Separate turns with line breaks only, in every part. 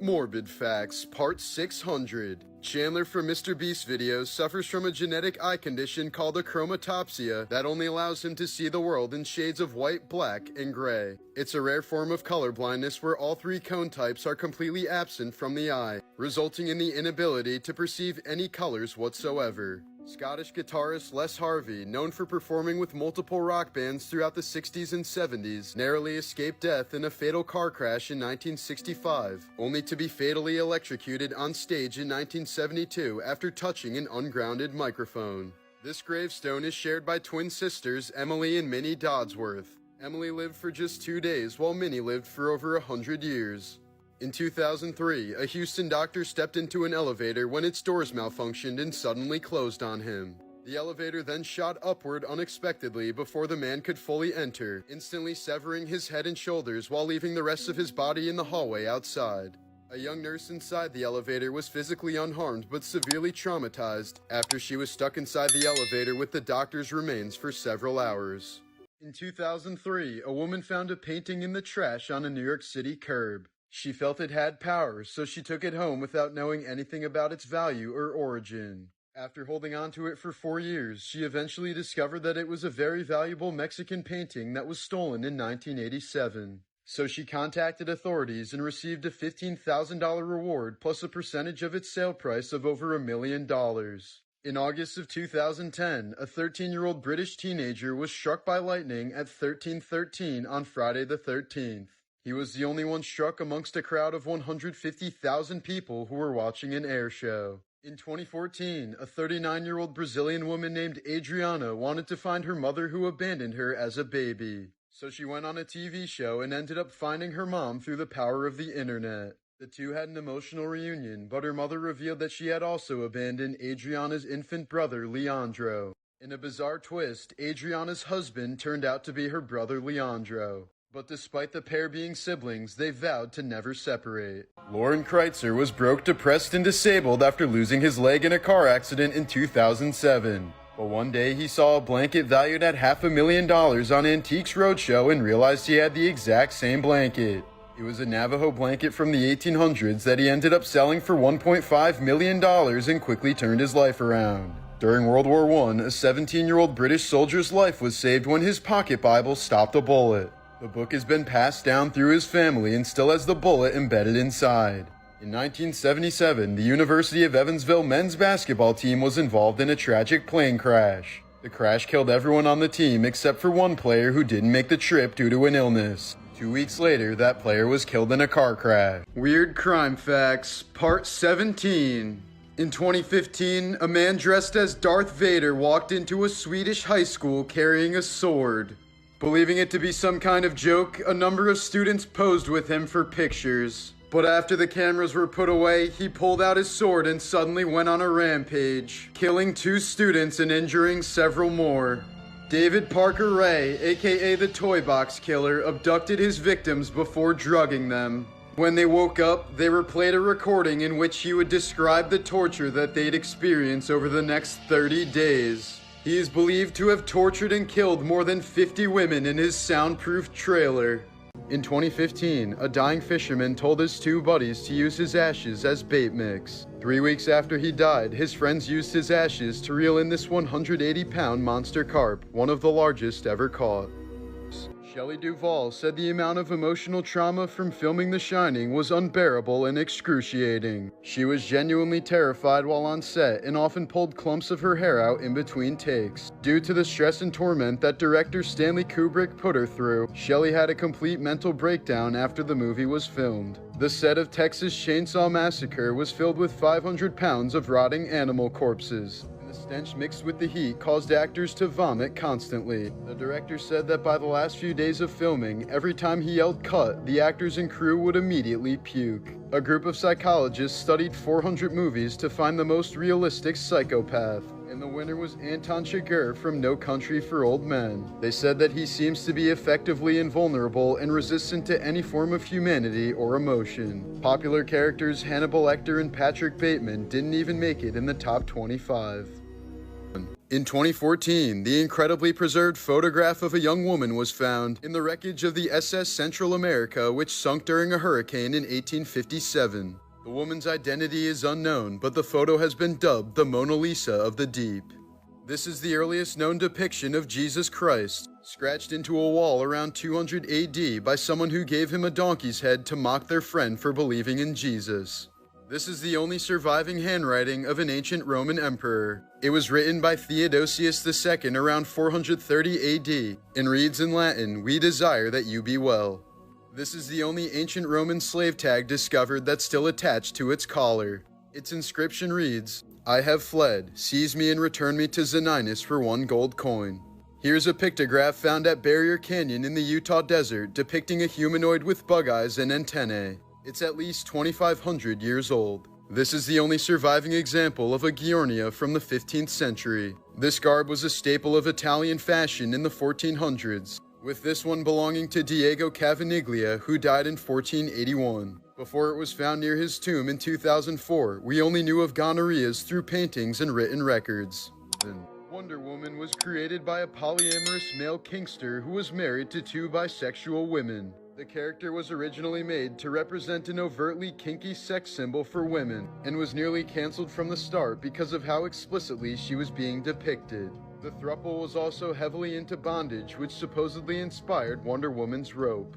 Morbid Facts, Part 600. Chandler from Mr.Beast videos suffers from a genetic eye condition called achromatopsia that only allows him to see the world in shades of white, black, and gray. It's a rare form of color blindness where all three cone types are completely absent from the eye, resulting in the inability to perceive any colors whatsoever. Scottish guitarist Les Harvey, known for performing with multiple rock bands throughout the 60s and 70s, narrowly escaped death in a fatal car crash in 1965, only to be fatally electrocuted on stage in 1972 after touching an ungrounded microphone. This gravestone is shared by twin sisters Emily and Minnie Dodsworth. Emily lived for just 2 days, while Minnie lived for over 100 years. In 2003, a Houston doctor stepped into an elevator when its doors malfunctioned and suddenly closed on him. The elevator then shot upward unexpectedly before the man could fully enter, instantly severing his head and shoulders while leaving the rest of his body in the hallway outside. A young nurse inside the elevator was physically unharmed but severely traumatized after she was stuck inside the elevator with the doctor's remains for several hours. In 2003, a woman found a painting in the trash on a New York City curb. She felt it had power, so she took it home without knowing anything about its value or origin. After holding on to it for 4 years, she eventually discovered that it was a very valuable Mexican painting that was stolen in 1987. So she contacted authorities and received a $15,000 reward plus a percentage of its sale price of over $1 million. In August of 2010, a 13-year-old British teenager was struck by lightning at 1313 on Friday the 13th. He was the only one struck amongst a crowd of 150,000 people who were watching an air show. In 2014, a 39-year-old Brazilian woman named Adriana wanted to find her mother who abandoned her as a baby. So she went on a TV show and ended up finding her mom through the power of the internet. The two had an emotional reunion, but her mother revealed that she had also abandoned Adriana's infant brother, Leandro. In a bizarre twist, Adriana's husband turned out to be her brother, Leandro. But despite the pair being siblings, they vowed to never separate. Lauren Kreitzer was broke, depressed, and disabled after losing his leg in a car accident in 2007. But one day he saw a blanket valued at $500,000 on Antiques Roadshow and realized he had the exact same blanket. It was a Navajo blanket from the 1800s that he ended up selling for $1.5 million and quickly turned his life around. During World War I, a 17-year-old British soldier's life was saved when his pocket Bible stopped a bullet. The book has been passed down through his family and still has the bullet embedded inside. In 1977, the University of Evansville men's basketball team was involved in a tragic plane crash. The crash killed everyone on the team except for one player who didn't make the trip due to an illness. 2 weeks later, that player was killed in a car crash. Weird Crime Facts, Part 17. In 2015, a man dressed as Darth Vader walked into a Swedish high school carrying a sword. Believing it to be some kind of joke, a number of students posed with him for pictures. But after the cameras were put away, he pulled out his sword and suddenly went on a rampage, killing 2 students and injuring several more. David Parker Ray, aka the Toy Box Killer, abducted his victims before drugging them. When they woke up, they were played a recording in which he would describe the torture that they'd experience over the next 30 days. He is believed to have tortured and killed more than 50 women in his soundproof trailer. In 2015, a dying fisherman told his 2 buddies to use his ashes as bait mix. 3 weeks after he died, his friends used his ashes to reel in this 180-pound monster carp, one of the largest ever caught. Shelley Duvall said the amount of emotional trauma from filming The Shining was unbearable and excruciating. She was genuinely terrified while on set and often pulled clumps of her hair out in between takes. Due to the stress and torment that director Stanley Kubrick put her through, Shelley had a complete mental breakdown after the movie was filmed. The set of Texas Chainsaw Massacre was filled with 500 pounds of rotting animal corpses. The stench mixed with the heat caused actors to vomit constantly. The director said that by the last few days of filming, every time he yelled cut, the actors and crew would immediately puke. A group of psychologists studied 400 movies to find the most realistic psychopath, and the winner was Anton Chigurh from No Country for Old Men. They said that he seems to be effectively invulnerable and resistant to any form of humanity or emotion. Popular characters Hannibal Lecter and Patrick Bateman didn't even make it in the top 25. In 2014, the incredibly preserved photograph of a young woman was found in the wreckage of the SS Central America, which sunk during a hurricane in 1857. The woman's identity is unknown, but the photo has been dubbed the Mona Lisa of the Deep. This is the earliest known depiction of Jesus Christ, scratched into a wall around 200 AD by someone who gave him a donkey's head to mock their friend for believing in Jesus. This is the only surviving handwriting of an ancient Roman emperor. It was written by Theodosius II around 430 AD and reads in Latin, "We desire that you be well." This is the only ancient Roman slave tag discovered that's still attached to its collar. Its inscription reads, "I have fled, seize me and return me to Xeninus for 1 gold coin." Here's a pictograph found at Barrier Canyon in the Utah desert depicting a humanoid with bug eyes and antennae. It's at least 2,500 years old. This is the only surviving example of a Ghiornia from the 15th century. This garb was a staple of Italian fashion in the 1400s, with this one belonging to Diego Cavaniglia, who died in 1481. Before it was found near his tomb in 2004, we only knew of gonorrheas through paintings and written records. Wonder Woman was created by a polyamorous male kinkster who was married to 2 bisexual women. The character was originally made to represent an overtly kinky sex symbol for women, and was nearly cancelled from the start because of how explicitly she was being depicted. The throuple was also heavily into bondage, which supposedly inspired Wonder Woman's rope.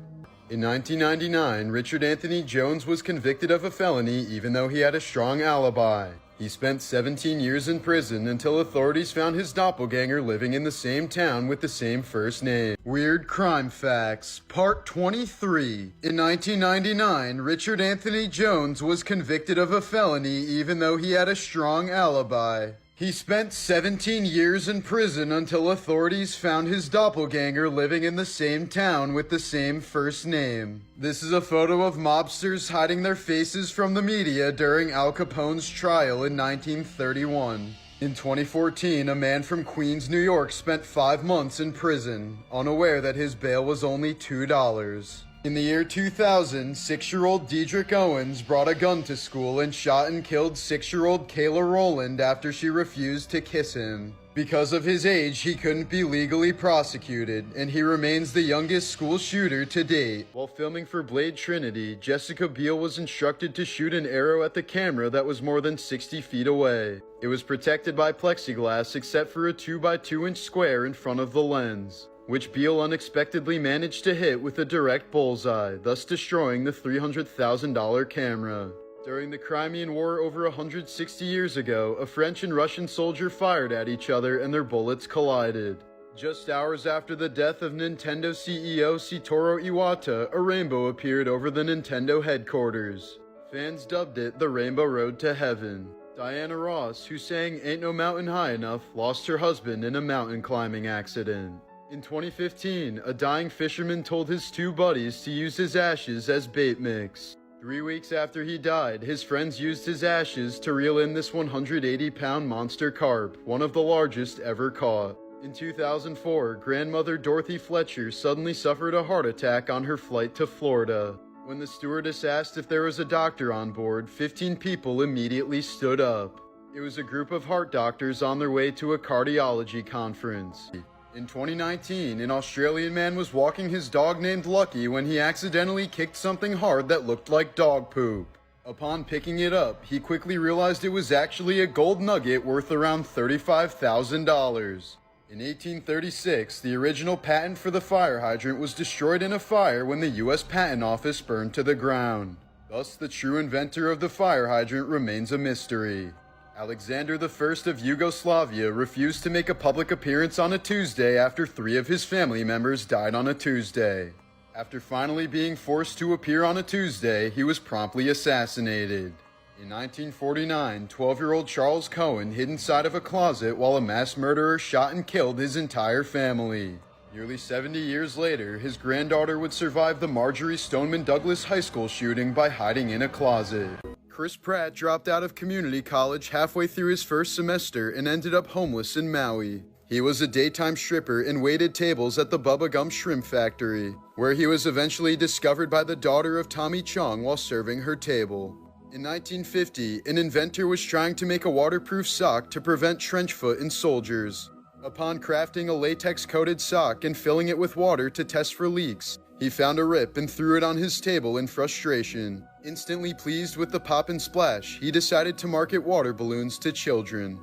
In 1999, Richard Anthony Jones was convicted of a felony even though he had a strong alibi. He spent 17 years in prison until authorities found his doppelganger living in the same town with the same first name. Weird Crime Facts, Part 23. In 1999, Richard Anthony Jones was convicted of a felony even though he had a strong alibi. He spent 17 years in prison until authorities found his doppelganger living in the same town with the same first name. This is a photo of mobsters hiding their faces from the media during Al Capone's trial in 1931. In 2014, a man from Queens, New York spent 5 months in prison, unaware that his bail was only $2. In the year 2000, 6-year-old Diedrich Owens brought a gun to school and shot and killed 6-year-old Kayla Rowland after she refused to kiss him. Because of his age, he couldn't be legally prosecuted, and he remains the youngest school shooter to date. While filming for Blade Trinity, Jessica Biel was instructed to shoot an arrow at the camera that was more than 60 feet away. It was protected by plexiglass except for a 2x2-inch square in front of the lens, which Biel unexpectedly managed to hit with a direct bullseye, thus destroying the $300,000 camera. During the Crimean War over 160 years ago, a French and Russian soldier fired at each other and their bullets collided. Just hours after the death of Nintendo CEO Satoru Iwata, a rainbow appeared over the Nintendo headquarters. Fans dubbed it the Rainbow Road to Heaven. Diana Ross, who sang "Ain't No Mountain High Enough," lost her husband in a mountain climbing accident. In 2015, a dying fisherman told his 2 buddies to use his ashes as bait mix. 3 weeks after he died, his friends used his ashes to reel in this 180-pound monster carp, one of the largest ever caught. In 2004, grandmother Dorothy Fletcher suddenly suffered a heart attack on her flight to Florida. When the stewardess asked if there was a doctor on board, 15 people immediately stood up. It was a group of heart doctors on their way to a cardiology conference. In 2019, an Australian man was walking his dog named Lucky when he accidentally kicked something hard that looked like dog poop. Upon picking it up, he quickly realized it was actually a gold nugget worth around $35,000. In 1836, the original patent for the fire hydrant was destroyed in a fire when the U.S. Patent Office burned to the ground. Thus, the true inventor of the fire hydrant remains a mystery. Alexander I of Yugoslavia refused to make a public appearance on a Tuesday after 3 of his family members died on a Tuesday. After finally being forced to appear on a Tuesday, he was promptly assassinated. In 1949, 12-year-old Charles Cohen hid inside of a closet while a mass murderer shot and killed his entire family. Nearly 70 years later, his granddaughter would survive the Marjorie Stoneman Douglas High School shooting by hiding in a closet. Chris Pratt dropped out of community college halfway through his first semester and ended up homeless in Maui. He was a daytime stripper and waited tables at the Bubba Gump Shrimp Factory, where he was eventually discovered by the daughter of Tommy Chong while serving her table. In 1950, an inventor was trying to make a waterproof sock to prevent trench foot in soldiers. Upon crafting a latex-coated sock and filling it with water to test for leaks, he found a rip and threw it on his table in frustration. Instantly pleased with the pop and splash, he decided to market water balloons to children.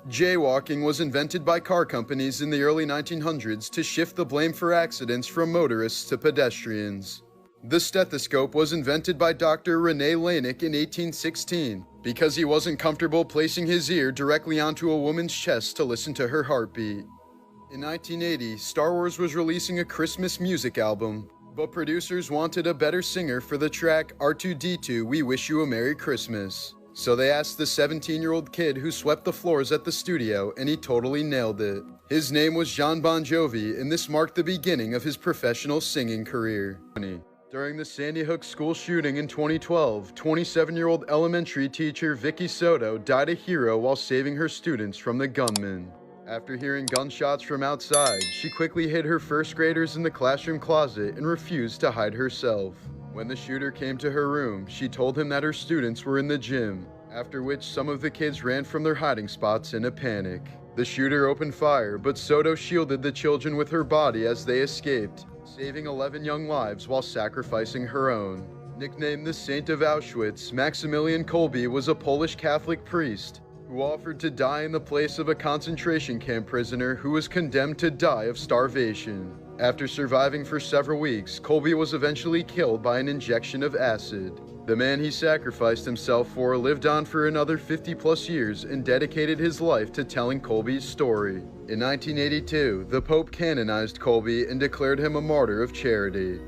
Jaywalking was invented by car companies in the early 1900s to shift the blame for accidents from motorists to pedestrians. The stethoscope was invented by Dr. René Laennec in 1816 because he wasn't comfortable placing his ear directly onto a woman's chest to listen to her heartbeat. In 1980, Star Wars was releasing a Christmas music album, but producers wanted a better singer for the track R2-D2 We Wish You a Merry Christmas. So they asked the 17-year-old kid who swept the floors at the studio, and he totally nailed it. His name was Jon Bon Jovi, and this marked the beginning of his professional singing career. During the Sandy Hook school shooting in 2012, 27-year-old elementary teacher Vicky Soto died a hero while saving her students from the gunman. After hearing gunshots from outside, she quickly hid her first graders in the classroom closet and refused to hide herself. When the shooter came to her room, she told him that her students were in the gym, after which some of the kids ran from their hiding spots in a panic. The shooter opened fire, but Soto shielded the children with her body as they escaped, saving 11 young lives while sacrificing her own. Nicknamed the Saint of Auschwitz, Maximilian Kolbe was a Polish Catholic priest who offered to die in the place of a concentration camp prisoner who was condemned to die of starvation. After surviving for several weeks, Kolbe was eventually killed by an injection of acid. The man he sacrificed himself for lived on for another 50+ years and dedicated his life to telling Kolbe's story. In 1982, the Pope canonized Kolbe and declared him a martyr of charity.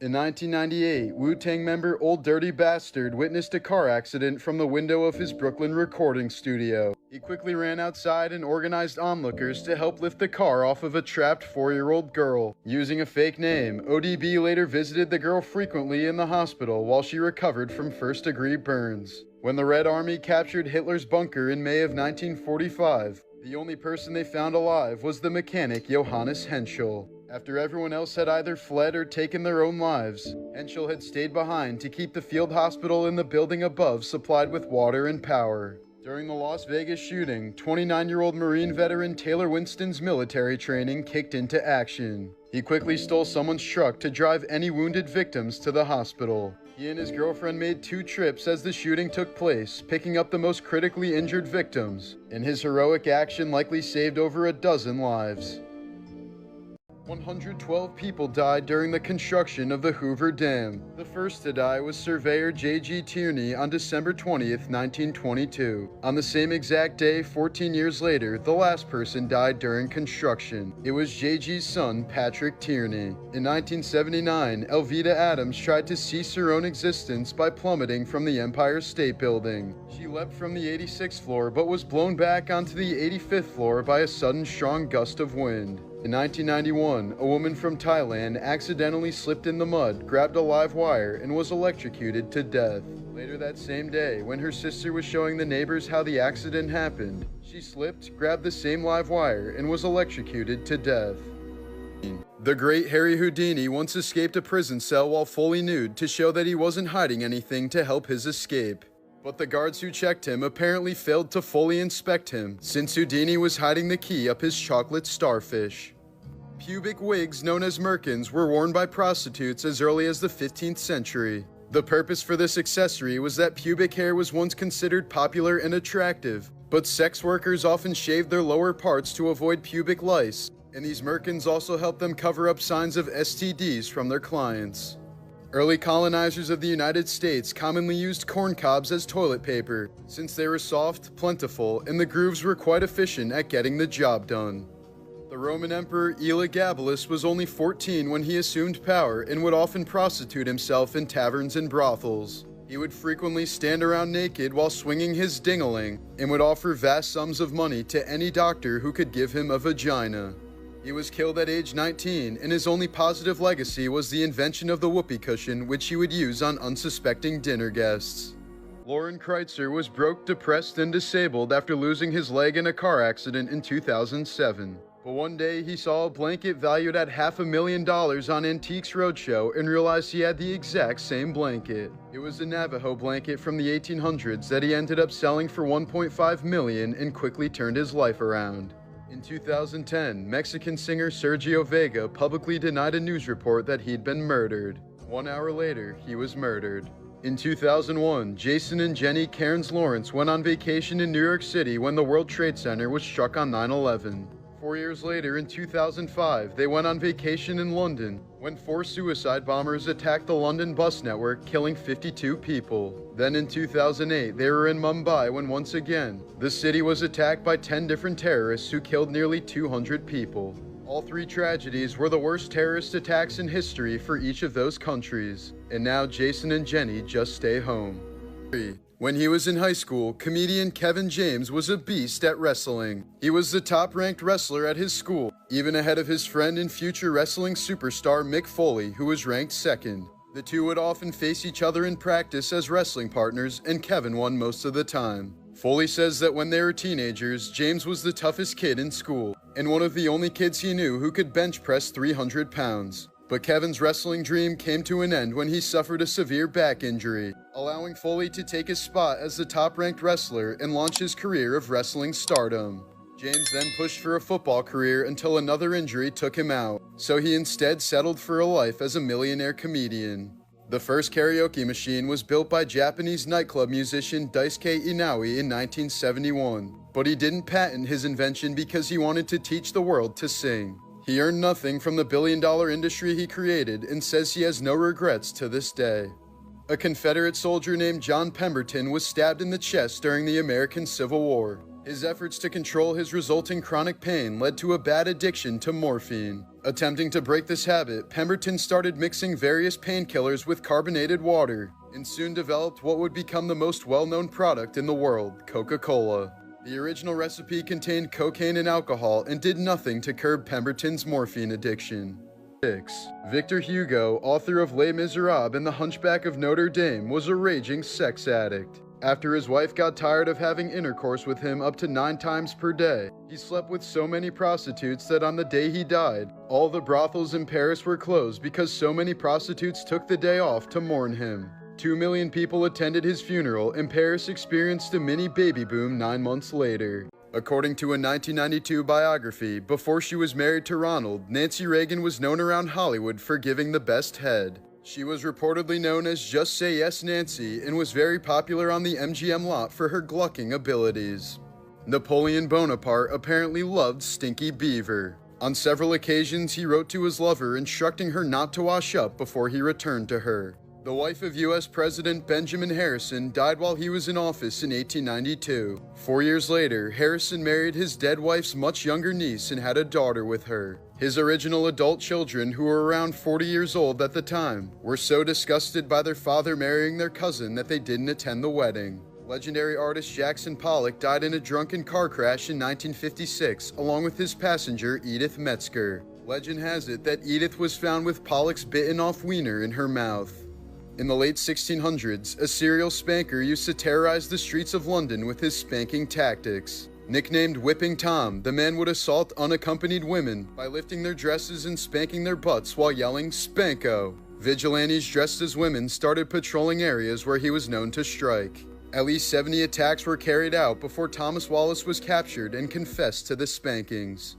In 1998, Wu-Tang member Old Dirty Bastard witnessed a car accident from the window of his Brooklyn recording studio. He quickly ran outside and organized onlookers to help lift the car off of a trapped 4-year-old girl. Using a fake name, ODB later visited the girl frequently in the hospital while she recovered from first-degree burns. When the Red Army captured Hitler's bunker in May of 1945, the only person they found alive was the mechanic Johannes Henschel. After everyone else had either fled or taken their own lives, Henschel had stayed behind to keep the field hospital in the building above supplied with water and power. During the Las Vegas shooting, 29-year-old Marine veteran Taylor Winston's military training kicked into action. He quickly stole someone's truck to drive any wounded victims to the hospital. He and his girlfriend made 2 trips as the shooting took place, picking up the most critically injured victims, and his heroic action likely saved over a dozen lives. 112 people died during the construction of the Hoover Dam. The first to die was surveyor J.G. Tierney on December 20th, 1922. On the same exact day, 14 years later, the last person died during construction. It was J.G.'s son, Patrick Tierney. In 1979, Elvita Adams tried to cease her own existence by plummeting from the Empire State Building. She leapt from the 86th floor but was blown back onto the 85th floor by a sudden strong gust of wind. In 1991, a woman from Thailand accidentally slipped in the mud, grabbed a live wire, and was electrocuted to death. Later that same day, when her sister was showing the neighbors how the accident happened, she slipped, grabbed the same live wire, and was electrocuted to death. The great Harry Houdini once escaped a prison cell while fully nude to show that he wasn't hiding anything to help his escape. But the guards who checked him apparently failed to fully inspect him, since Houdini was hiding the key up his chocolate starfish. Pubic wigs known as merkins were worn by prostitutes as early as the 15th century. The purpose for this accessory was that pubic hair was once considered popular and attractive, but sex workers often shaved their lower parts to avoid pubic lice, and these merkins also helped them cover up signs of STDs from their clients. Early colonizers of the United States commonly used corn cobs as toilet paper, since they were soft, plentiful, and the grooves were quite efficient at getting the job done. The Roman Emperor Elagabalus was only 14 when he assumed power and would often prostitute himself in taverns and brothels. He would frequently stand around naked while swinging his ding-a-ling and would offer vast sums of money to any doctor who could give him a vagina. He was killed at age 19, and his only positive legacy was the invention of the whoopee cushion, which he would use on unsuspecting dinner guests. Lauren Kreitzer was broke, depressed, and disabled after losing his leg in a car accident in 2007. But one day he saw a blanket valued at $500,000 on Antiques Roadshow and realized he had the exact same blanket. It was a Navajo blanket from the 1800s that he ended up selling for $1.5 million and quickly turned his life around. In 2010, Mexican singer Sergio Vega publicly denied a news report that he'd been murdered. 1 hour later, he was murdered. In 2001, Jason and Jenny Cairns Lawrence went on vacation in New York City when the World Trade Center was struck on 9/11. 4 years later, in 2005, they went on vacation in London when 4 suicide bombers attacked the London bus network, killing 52 people. Then in 2008, they were in Mumbai when once again, the city was attacked by 10 different terrorists who killed nearly 200 people. All 3 tragedies were the worst terrorist attacks in history for each of those countries. And now Jason and Jenny just stay home. When he was in high school, comedian Kevin James was a beast at wrestling. He was the top-ranked wrestler at his school, even ahead of his friend and future wrestling superstar Mick Foley, who was ranked second. The two would often face each other in practice as wrestling partners, and Kevin won most of the time. Foley says that when they were teenagers, James was the toughest kid in school, and one of the only kids he knew who could bench press 300 pounds. But Kevin's wrestling dream came to an end when he suffered a severe back injury, allowing Foley to take his spot as the top-ranked wrestler and launch his career of wrestling stardom. James then pushed for a football career until another injury took him out, so he instead settled for a life as a millionaire comedian. The first karaoke machine was built by Japanese nightclub musician Daisuke Inoue in 1971, but he didn't patent his invention because he wanted to teach the world to sing. He earned nothing from the billion-dollar industry he created and says he has no regrets to this day. A Confederate soldier named John Pemberton was stabbed in the chest during the American Civil War. His efforts to control his resulting chronic pain led to a bad addiction to morphine. Attempting to break this habit, Pemberton started mixing various painkillers with carbonated water and soon developed what would become the most well-known product in the world, Coca-Cola. The original recipe contained cocaine and alcohol and did nothing to curb Pemberton's morphine addiction. 6. Victor Hugo, author of Les Miserables and The Hunchback of Notre Dame, was a raging sex addict. After his wife got tired of having intercourse with him up to 9 times per day, he slept with so many prostitutes that on the day he died, all the brothels in Paris were closed because so many prostitutes took the day off to mourn him. 2 million people attended his funeral, and Paris experienced a mini baby boom 9 months later. According to a 1992 biography, before she was married to Ronald, Nancy Reagan was known around Hollywood for giving the best head. She was reportedly known as Just Say Yes Nancy and was very popular on the MGM lot for her glucking abilities. Napoleon Bonaparte apparently loved Stinky Beaver. On several occasions, he wrote to his lover instructing her not to wash up before he returned to her. The wife of U.S. President Benjamin Harrison died while he was in office in 1892. 4 years later, Harrison married his dead wife's much younger niece and had a daughter with her. His original adult children, who were around 40 years old at the time, were so disgusted by their father marrying their cousin that they didn't attend the wedding. Legendary artist Jackson Pollock died in a drunken car crash in 1956, along with his passenger Edith Metzger. Legend has it that Edith was found with Pollock's bitten-off wiener in her mouth. In the late 1600s, a serial spanker used to terrorize the streets of London with his spanking tactics. Nicknamed Whipping Tom, the man would assault unaccompanied women by lifting their dresses and spanking their butts while yelling, "Spanko!" Vigilantes dressed as women started patrolling areas where he was known to strike. At least 70 attacks were carried out before Thomas Wallace was captured and confessed to the spankings.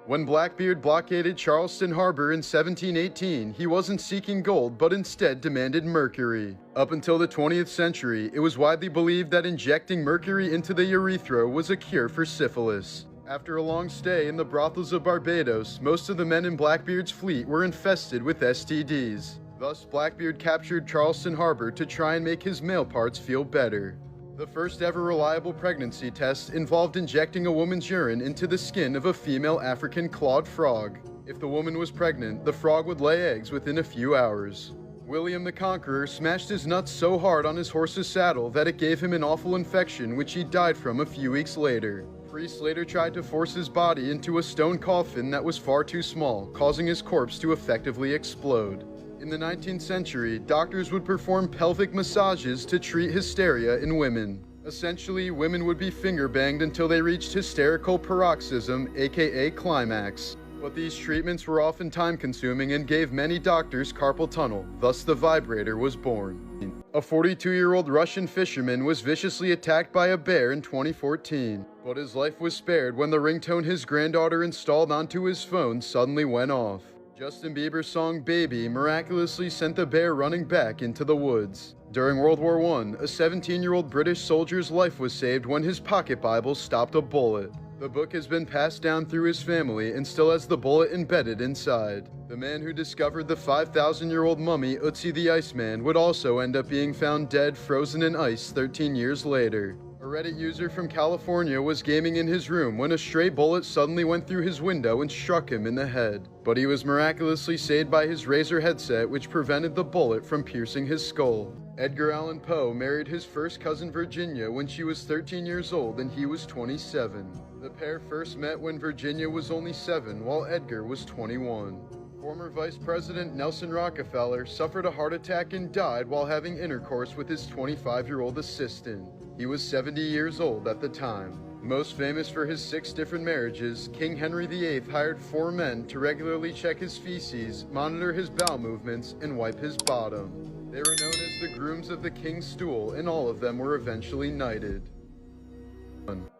When Blackbeard blockaded Charleston Harbor in 1718, he wasn't seeking gold but instead demanded mercury. Up until the 20th century, it was widely believed that injecting mercury into the urethra was a cure for syphilis. After a long stay in the brothels of Barbados, most of the men in Blackbeard's fleet were infested with STDs. Thus, Blackbeard captured Charleston Harbor to try and make his male parts feel better. The first ever reliable pregnancy test involved injecting a woman's urine into the skin of a female African clawed frog. If the woman was pregnant, the frog would lay eggs within a few hours. William the Conqueror smashed his nuts so hard on his horse's saddle that it gave him an awful infection which he died from a few weeks later. Priests later tried to force his body into a stone coffin that was far too small, causing his corpse to effectively explode. In the 19th century, doctors would perform pelvic massages to treat hysteria in women. Essentially, women would be finger-banged until they reached hysterical paroxysm, aka climax. But these treatments were often time-consuming and gave many doctors carpal tunnel, thus the vibrator was born. A 42-year-old Russian fisherman was viciously attacked by a bear in 2014, but his life was spared when the ringtone his granddaughter installed onto his phone suddenly went off. Justin Bieber's song Baby miraculously sent the bear running back into the woods. During World War I, a 17-year-old British soldier's life was saved when his pocket Bible stopped a bullet. The book has been passed down through his family and still has the bullet embedded inside. The man who discovered the 5,000-year-old mummy Ötzi the Iceman would also end up being found dead frozen in ice 13 years later. A Reddit user from California was gaming in his room when a stray bullet suddenly went through his window and struck him in the head. But he was miraculously saved by his Razer headset, which prevented the bullet from piercing his skull. Edgar Allan Poe married his first cousin Virginia when she was 13 years old and he was 27. The pair first met when Virginia was only 7 while Edgar was 21. Former Vice President Nelson Rockefeller suffered a heart attack and died while having intercourse with his 25-year-old assistant. He was 70 years old at the time. Most famous for his 6 different marriages, King Henry VIII hired 4 men to regularly check his feces, monitor his bowel movements, and wipe his bottom. They were known as the grooms of the king's stool, and all of them were eventually knighted.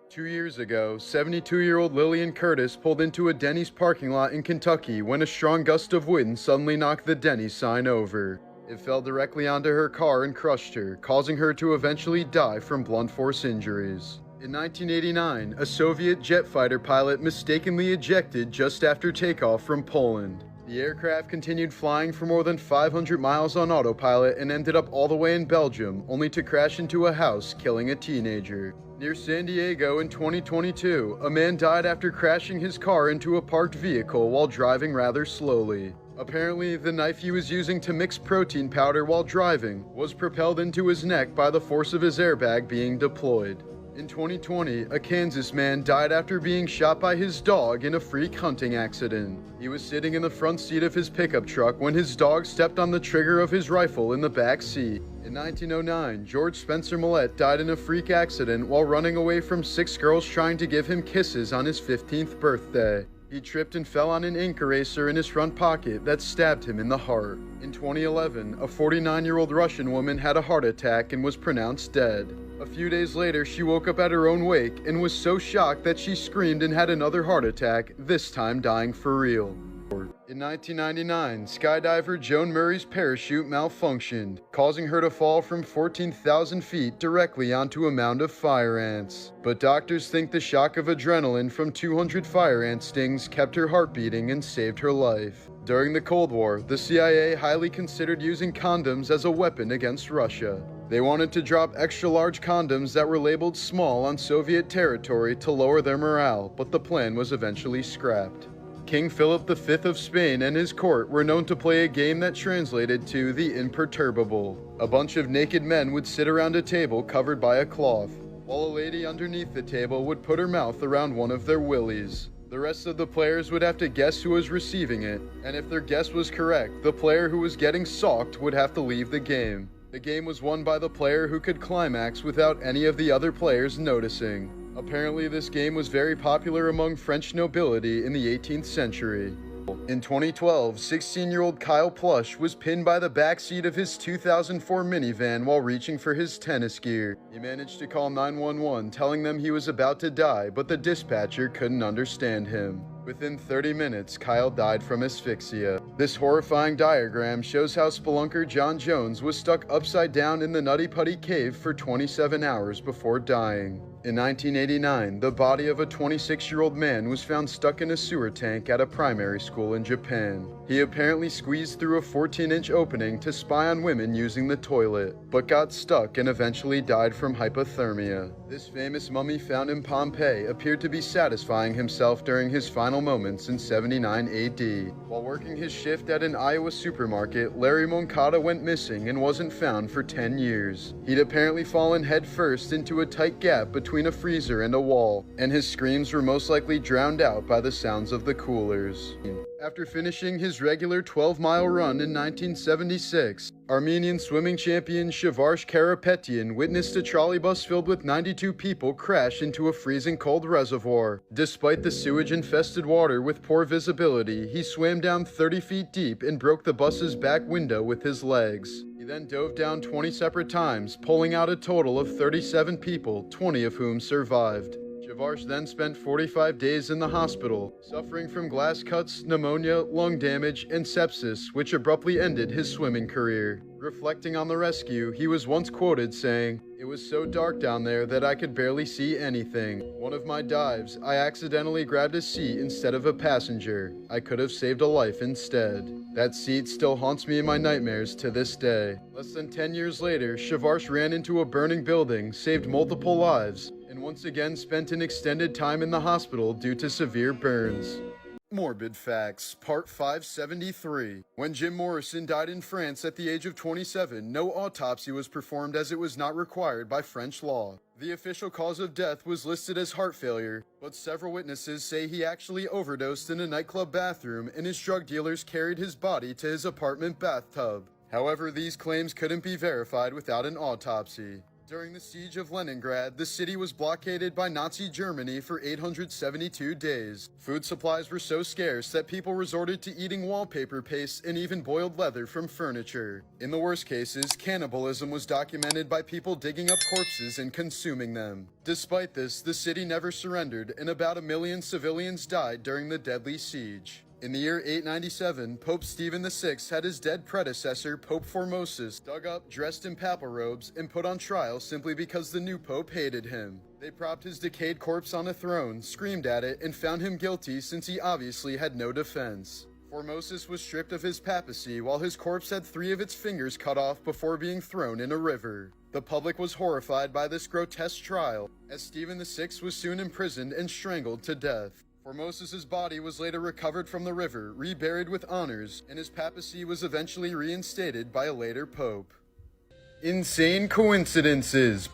2 years ago, 72-year-old Lillian Curtis pulled into a Denny's parking lot in Kentucky when a strong gust of wind suddenly knocked the Denny's sign over. It fell directly onto her car and crushed her, causing her to eventually die from blunt force injuries. In 1989, a Soviet jet fighter pilot mistakenly ejected just after takeoff from Poland. The aircraft continued flying for more than 500 miles on autopilot and ended up all the way in Belgium, only to crash into a house, killing a teenager. Near San Diego in 2022, a man died after crashing his car into a parked vehicle while driving rather slowly. Apparently, the knife he was using to mix protein powder while driving was propelled into his neck by the force of his airbag being deployed. In 2020, a Kansas man died after being shot by his dog in a freak hunting accident. He was sitting in the front seat of his pickup truck when his dog stepped on the trigger of his rifle in the back seat. In 1909, George Spencer Millette died in a freak accident while running away from 6 girls trying to give him kisses on his 15th birthday. He tripped and fell on an ink eraser in his front pocket that stabbed him in the heart. In 2011, a 49-year-old Russian woman had a heart attack and was pronounced dead. A few days later, she woke up at her own wake and was so shocked that she screamed and had another heart attack, this time dying for real. In 1999, skydiver Joan Murray's parachute malfunctioned, causing her to fall from 14,000 feet directly onto a mound of fire ants. But doctors think the shock of adrenaline from 200 fire ant stings kept her heart beating and saved her life. During the Cold War, the CIA highly considered using condoms as a weapon against Russia. They wanted to drop extra-large condoms that were labeled small on Soviet territory to lower their morale, but the plan was eventually scrapped. King Philip V of Spain and his court were known to play a game that translated to the imperturbable. A bunch of naked men would sit around a table covered by a cloth, while a lady underneath the table would put her mouth around one of their willies. The rest of the players would have to guess who was receiving it, and if their guess was correct, the player who was getting socked would have to leave the game. The game was won by the player who could climax without any of the other players noticing. Apparently, this game was very popular among French nobility in the 18th century. In 2012, 16-year-old Kyle Plush was pinned by the backseat of his 2004 minivan while reaching for his tennis gear. He managed to call 911, telling them he was about to die, but the dispatcher couldn't understand him. Within 30 minutes, Kyle died from asphyxia. This horrifying diagram shows how spelunker John Jones was stuck upside down in the Nutty Putty Cave for 27 hours before dying. In 1989, the body of a 26-year-old man was found stuck in a sewer tank at a primary school in Japan. He apparently squeezed through a 14-inch opening to spy on women using the toilet, but got stuck and eventually died from hypothermia. This famous mummy found in Pompeii appeared to be satisfying himself during his final moments in 79 AD. While working his shift at an Iowa supermarket, Larry Moncada went missing and wasn't found for 10 years. He'd apparently fallen headfirst into a tight gap between between a freezer and a wall, and his screams were most likely drowned out by the sounds of the coolers. After finishing his regular 12-mile run in 1976, Armenian swimming champion Shavarsh Karapetyan witnessed a trolley bus filled with 92 people crash into a freezing cold reservoir. Despite the sewage-infested water with poor visibility, he swam down 30 feet deep and broke the bus's back window with his legs. He then dove down 20 separate times, pulling out a total of 37 people, 20 of whom survived. Shavarsh then spent 45 days in the hospital, suffering from glass cuts, pneumonia, lung damage, and sepsis, which abruptly ended his swimming career. Reflecting on the rescue, he was once quoted saying, "It was so dark down there that I could barely see anything. One of my dives, I accidentally grabbed a seat instead of a passenger. I could have saved a life instead. That seat still haunts me in my nightmares to this day." Less than 10 years later, Shavarsh ran into a burning building, saved multiple lives, and once again spent an extended time in the hospital due to severe burns. Morbid Facts, Part 573. When Jim Morrison died in France at the age of 27, no autopsy was performed as it was not required by French law. The official cause of death was listed as heart failure, but several witnesses say he actually overdosed in a nightclub bathroom and his drug dealers carried his body to his apartment bathtub. However, these claims couldn't be verified without an autopsy. During the siege of Leningrad, the city was blockaded by Nazi Germany for 872 days. Food supplies were so scarce that people resorted to eating wallpaper paste and even boiled leather from furniture. In the worst cases, cannibalism was documented by people digging up corpses and consuming them. Despite this, the city never surrendered, and about 1 million civilians died during the deadly siege. In the year 897, Pope Stephen VI had his dead predecessor, Pope Formosus, dug up, dressed in papal robes, and put on trial simply because the new pope hated him. They propped his decayed corpse on a throne, screamed at it, and found him guilty since he obviously had no defense. Formosus was stripped of his papacy while his corpse had 3 of its fingers cut off before being thrown in a river. The public was horrified by this grotesque trial, as Stephen VI was soon imprisoned and strangled to death. Formosus's body was later recovered from the river, reburied with honors, and his papacy was eventually reinstated by a later pope. Insane coincidences.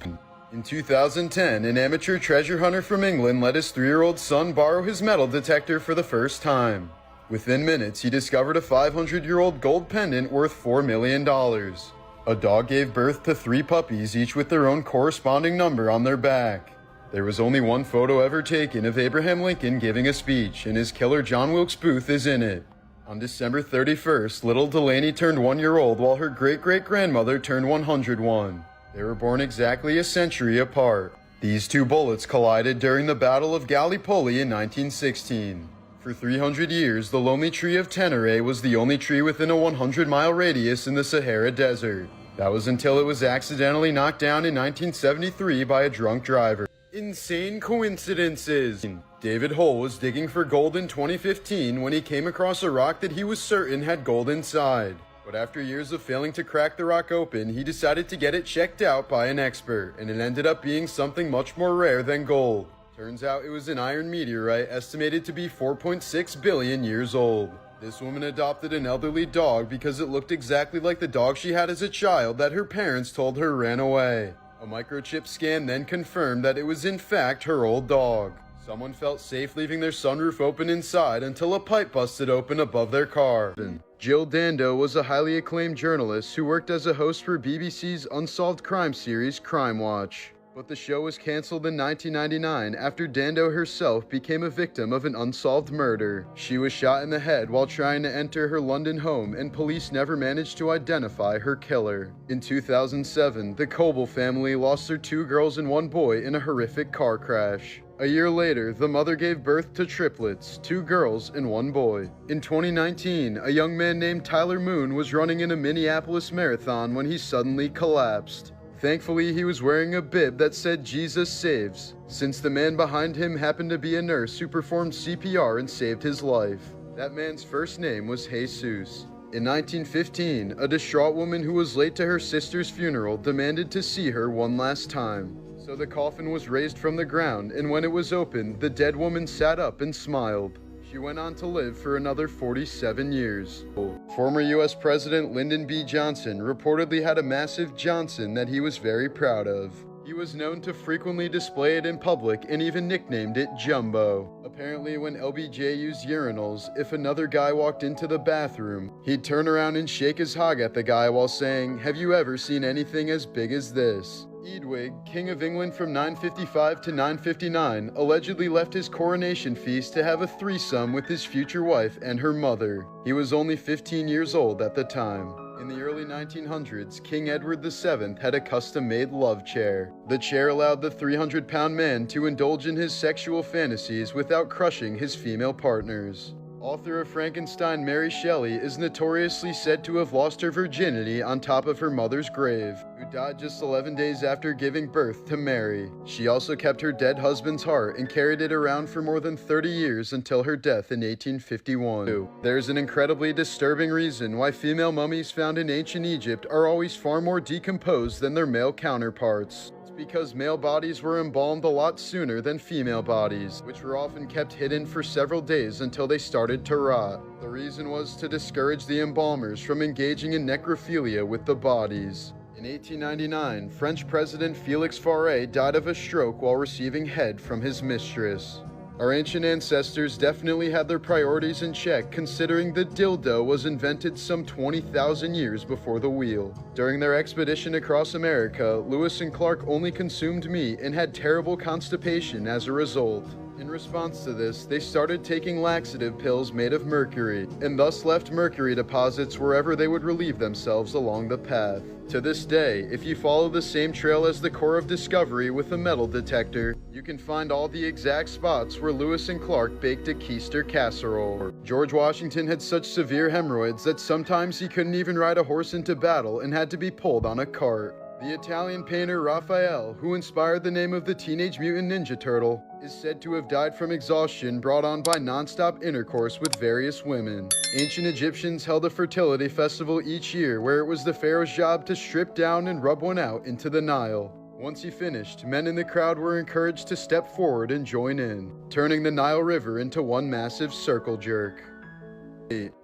In 2010, an amateur treasure hunter from England let his 3-year-old son borrow his metal detector for the first time. Within minutes, he discovered a 500-year-old gold pendant worth $4 million. A dog gave birth to 3 puppies, each with their own corresponding number on their back. There was only one photo ever taken of Abraham Lincoln giving a speech, and his killer John Wilkes Booth is in it. On December 31st, little Delaney turned 1 year old while her great-great-grandmother turned 101. They were born exactly a century apart. These 2 bullets collided during the Battle of Gallipoli in 1916. For 300 years, the lonely tree of Tenere was the only tree within a 100-mile radius in the Sahara Desert. That was until it was accidentally knocked down in 1973 by a drunk driver. Insane coincidences. David Hull was digging for gold in 2015 when he came across a rock that he was certain had gold inside. But after years of failing to crack the rock open, he decided to get it checked out by an expert, and it ended up being something much more rare than gold. Turns out it was an iron meteorite estimated to be 4.6 billion years old. This woman adopted an elderly dog because it looked exactly like the dog she had as a child that her parents told her ran away. A microchip scan then confirmed that it was in fact her old dog. Someone felt safe leaving their sunroof open inside until a pipe busted open above their car. Jill Dando was a highly acclaimed journalist who worked as a host for BBC's unsolved crime series Crime Watch. But the show was cancelled in 1999 after Dando herself became a victim of an unsolved murder. She was shot in the head while trying to enter her London home, and police never managed to identify her killer. In 2007, the Coble family lost their 2 girls and 1 boy in a horrific car crash. A year later, the mother gave birth to triplets, 2 girls and 1 boy. In 2019, a young man named Tyler Moon was running in a Minneapolis marathon when he suddenly collapsed. Thankfully, he was wearing a bib that said Jesus saves, since the man behind him happened to be a nurse who performed CPR and saved his life. That man's first name was Jesus. In 1915, a distraught woman who was late to her sister's funeral demanded to see her one last time. So the coffin was raised from the ground, and when it was opened, the dead woman sat up and smiled. She went on to live for another 47 years. Former U.S. President Lyndon B. Johnson reportedly had a massive Johnson that he was very proud of. He was known to frequently display it in public and even nicknamed it Jumbo. Apparently, when LBJ used urinals, if another guy walked into the bathroom, he'd turn around and shake his hog at the guy while saying, "Have you ever seen anything as big as this?" Eadwig, King of England from 955 to 959, allegedly left his coronation feast to have a threesome with his future wife and her mother. He was only 15 years old at the time. In the early 1900s, King Edward VII had a custom-made love chair. The chair allowed the 300-pound man to indulge in his sexual fantasies without crushing his female partners. Author of Frankenstein, Mary Shelley, is notoriously said to have lost her virginity on top of her mother's grave, who died just 11 days after giving birth to Mary. She also kept her dead husband's heart and carried it around for more than 30 years until her death in 1851. There's an incredibly disturbing reason why female mummies found in ancient Egypt are always far more decomposed than their male counterparts. Because male bodies were embalmed a lot sooner than female bodies, which were often kept hidden for several days until they started to rot. The reason was to discourage the embalmers from engaging in necrophilia with the bodies. In 1899, French President Félix Faure died of a stroke while receiving head from his mistress. Our ancient ancestors definitely had their priorities in check, considering the dildo was invented some 20,000 years before the wheel. During their expedition across America, Lewis and Clark only consumed meat and had terrible constipation as a result. In response to this, they started taking laxative pills made of mercury, and thus left mercury deposits wherever they would relieve themselves along the path. To this day, if you follow the same trail as the core of Discovery with a metal detector, you can find all the exact spots where Lewis and Clark baked a keister casserole. George Washington had such severe hemorrhoids that sometimes he couldn't even ride a horse into battle and had to be pulled on a cart. The Italian painter Raphael, who inspired the name of the Teenage Mutant Ninja Turtle, is said to have died from exhaustion brought on by non-stop intercourse with various women. Ancient Egyptians held a fertility festival each year where it was the pharaoh's job to strip down and rub one out into the Nile. Once he finished, men in the crowd were encouraged to step forward and join in, turning the Nile River into one massive circle jerk.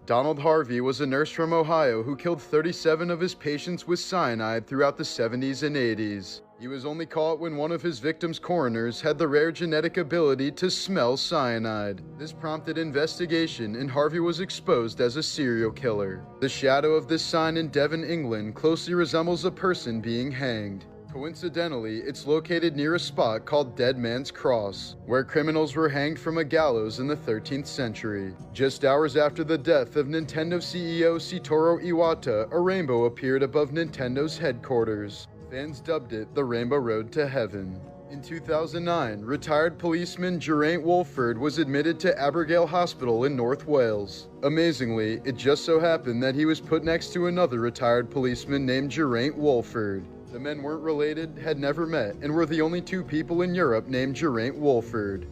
Donald Harvey was a nurse from Ohio who killed 37 of his patients with cyanide throughout the 70s and 80s. He was only caught when one of his victims' coroners had the rare genetic ability to smell cyanide. This prompted investigation, and Harvey was exposed as a serial killer. The shadow of this sign in Devon, England, closely resembles a person being hanged. Coincidentally, it's located near a spot called Dead Man's Cross, where criminals were hanged from a gallows in the 13th century. Just hours after the death of Nintendo CEO Satoru Iwata, a rainbow appeared above Nintendo's headquarters. Fans dubbed it the Rainbow Road to Heaven. In 2009, retired policeman Geraint Wolford was admitted to Abergele Hospital in North Wales. Amazingly, it just so happened that he was put next to another retired policeman named Geraint Wolford. The men weren't related, had never met, and were the only two people in Europe named Geraint Wolford.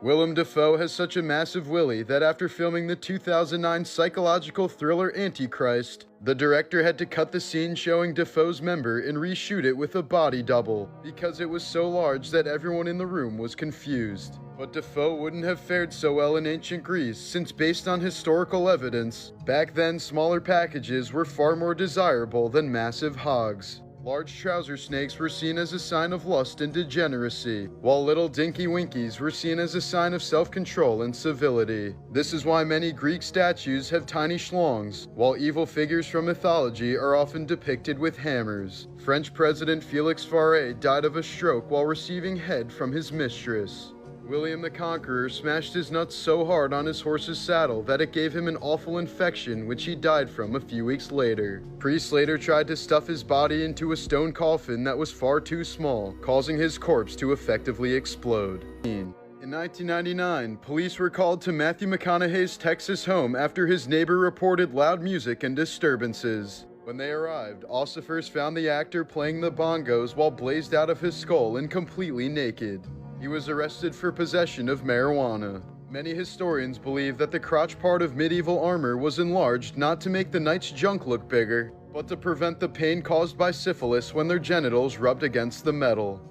Willem Dafoe has such a massive willy that after filming the 2009 psychological thriller Antichrist, the director had to cut the scene showing Dafoe's member and reshoot it with a body double, because it was so large that everyone in the room was confused. But Dafoe wouldn't have fared so well in ancient Greece, since based on historical evidence, back then smaller packages were far more desirable than massive hogs. Large trouser snakes were seen as a sign of lust and degeneracy, while little dinky winkies were seen as a sign of self-control and civility. This is why many Greek statues have tiny schlongs, while evil figures from mythology are often depicted with hammers. French President Félix Faure died of a stroke while receiving head from his mistress. William the Conqueror smashed his nuts so hard on his horse's saddle that it gave him an awful infection which he died from a few weeks later. Priests later tried to stuff his body into a stone coffin that was far too small, causing his corpse to effectively explode. In 1999, police were called to Matthew McConaughey's Texas home after his neighbor reported loud music and disturbances. When they arrived, ossifers found the actor playing the bongos while blazed out of his skull and completely naked. He was arrested for possession of marijuana. Many historians believe that the crotch part of medieval armor was enlarged not to make the knight's junk look bigger, but to prevent the pain caused by syphilis when their genitals rubbed against the metal.